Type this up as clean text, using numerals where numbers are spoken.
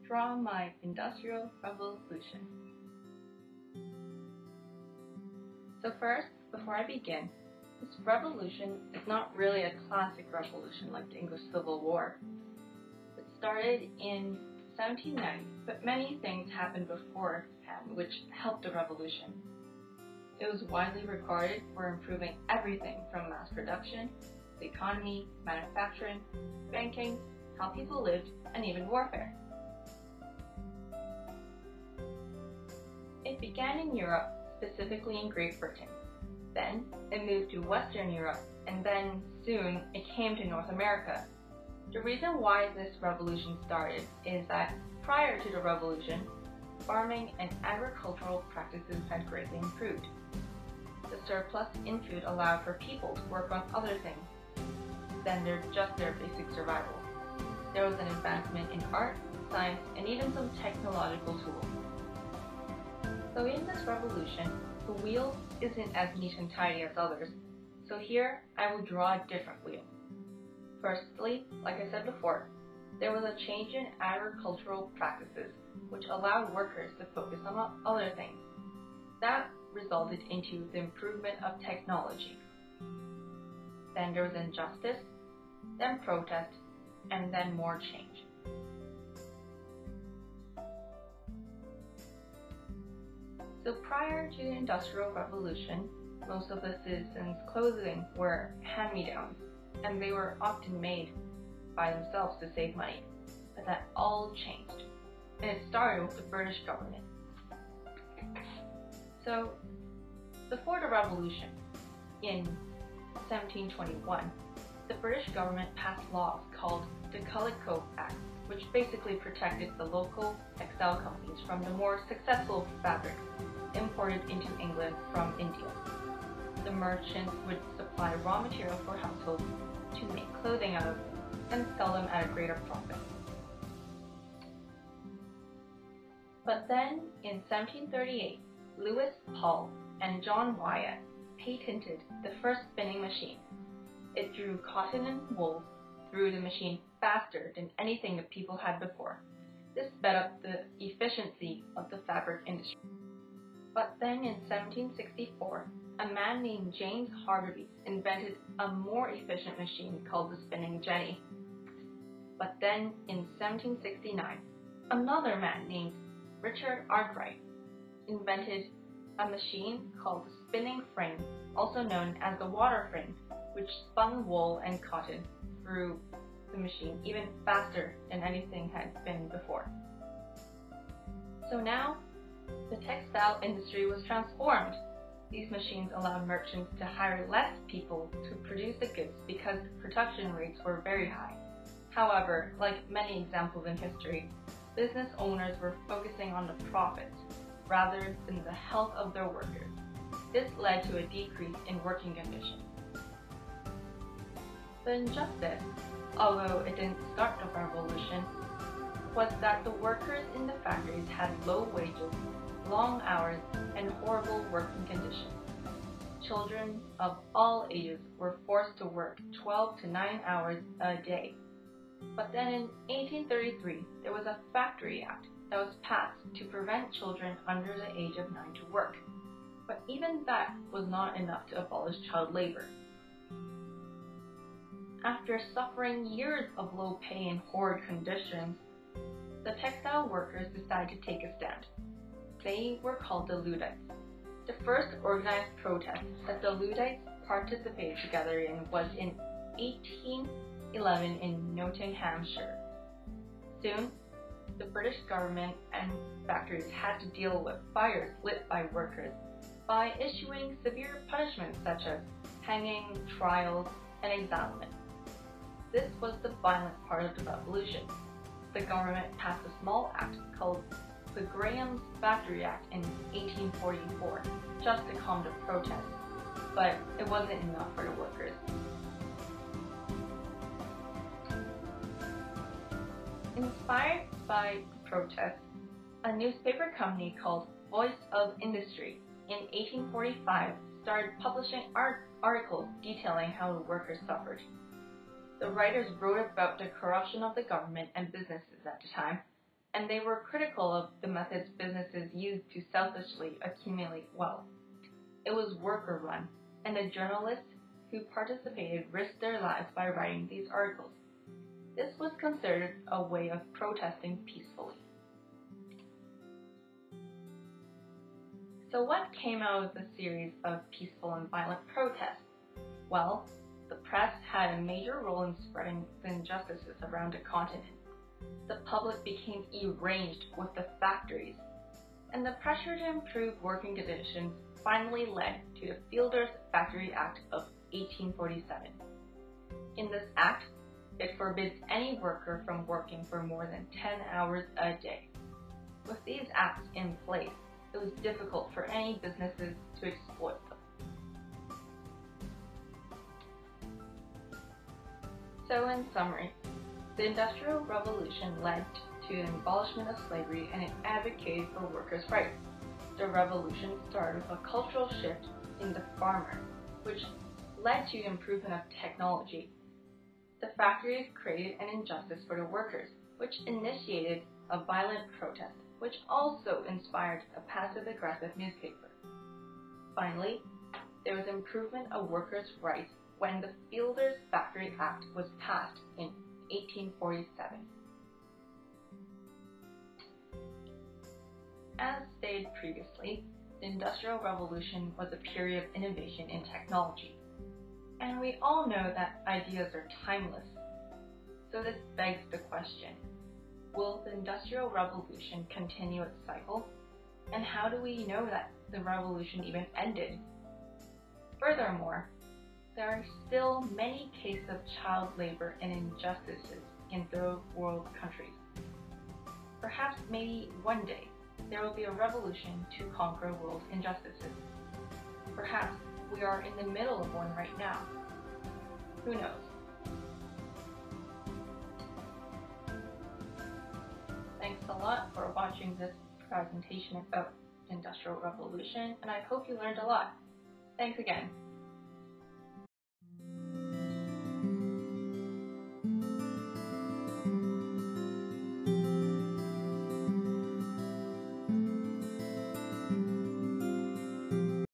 draw my Industrial Revolution. So first, before I begin, this revolution is not really a classic revolution like the English Civil War. It started in 1790, but many things happened beforehand which helped the revolution. It was widely regarded for improving everything from mass production, the economy, manufacturing, banking, how people lived, and even warfare. It began in Europe, specifically in Great Britain. Then it moved to Western Europe, and then soon it came to North America. The reason why this revolution started is that prior to the revolution, farming and agricultural practices had greatly improved. The surplus in food allowed for people to work on other things than just their basic survival. There was an advancement in art, science, and even some technological tools. So in this revolution, the wheel isn't as neat and tidy as others, so here I will draw a different wheel. Firstly, like I said before, there was a change in agricultural practices which allowed workers to focus on other things. That resulted into the improvement of technology. Then there was injustice, then protest, and then more change. So prior to the Industrial Revolution, most of the citizens' clothing were hand-me-downs, and they were often made by themselves to save money. But that all changed, and it started with the British government. So, before the Revolution, in 1721, the British government passed laws called the Coloured Coat Act, which basically protected the local textile companies from the more successful fabrics imported into England from India. The merchants would supply raw material for households to make clothing out of and sell them at a greater profit. But then, in 1738, Lewis Paul and John Wyatt patented the first spinning machine. It drew cotton and wool through the machine faster than anything that people had before. This sped up the efficiency of the fabric industry. But then in 1764, a man named James Hargreaves invented a more efficient machine called the spinning jenny. But then in 1769, another man named Richard Arkwright invented a machine called the spinning frame, also known as the water frame, which spun wool and cotton through the machine even faster than anything had been before. So now, the textile industry was transformed. These machines allowed merchants to hire less people to produce the goods because production rates were very high. However, like many examples in history, business owners were focusing on the profits rather than the health of their workers. This led to a decrease in working conditions. The injustice, although it didn't start the revolution, was that the workers in the factories had low wages, long hours, and horrible working conditions. Children of all ages were forced to work 12 to 9 hours a day. But then in 1833, there was a Factory Act that was passed to prevent children under the age of 9 to work. But even that was not enough to abolish child labor. After suffering years of low pay and horrid conditions, the textile workers decided to take a stand. They were called the Luddites. The first organized protest that the Luddites participated together in was in 1811 in Nottinghamshire. Soon, the British government and factories had to deal with fires lit by workers by issuing severe punishments such as hanging, trials, and exilment. This was the violent part of the revolution. The government passed a small act called the Graham's Factory Act in 1844 just to calm the protests, but it wasn't enough for the workers. Inspired by the protests, a newspaper company called Voice of Industry in 1845 started publishing articles detailing how the workers suffered. The writers wrote about the corruption of the government and businesses at the time, and they were critical of the methods businesses used to selfishly accumulate wealth. It was worker-run, and the journalists who participated risked their lives by writing these articles. This was considered a way of protesting peacefully. So what came out of the series of peaceful and violent protests? Well, the press had a major role in spreading the injustices around the continent. The public became enraged with the factories, and the pressure to improve working conditions finally led to the Fielders Factory Act of 1847. In this act, it forbids any worker from working for more than 10 hours a day. With these acts in place, it was difficult for any businesses to exploit them. So in summary, the Industrial Revolution led to an abolishment of slavery and it advocated for workers' rights. The revolution started a cultural shift in the farmer, which led to improvement of technology. The factories created an injustice for the workers, which initiated a violent protest, which also inspired a passive-aggressive newspaper. Finally, there was improvement of workers' rights when the Fielders Factory Act was passed in 1847. As stated previously, the Industrial Revolution was a period of innovation in technology. And we all know that ideas are timeless. So this begs the question, will the Industrial Revolution continue its cycle? And how do we know that the revolution even ended? Furthermore, there are still many cases of child labor and injustices in third world countries. Perhaps maybe one day there will be a revolution to conquer world injustices. Perhaps we are in the middle of one right now. Who knows? Thanks a lot for watching this presentation about the Industrial Revolution, and I hope you learned a lot. Thanks again.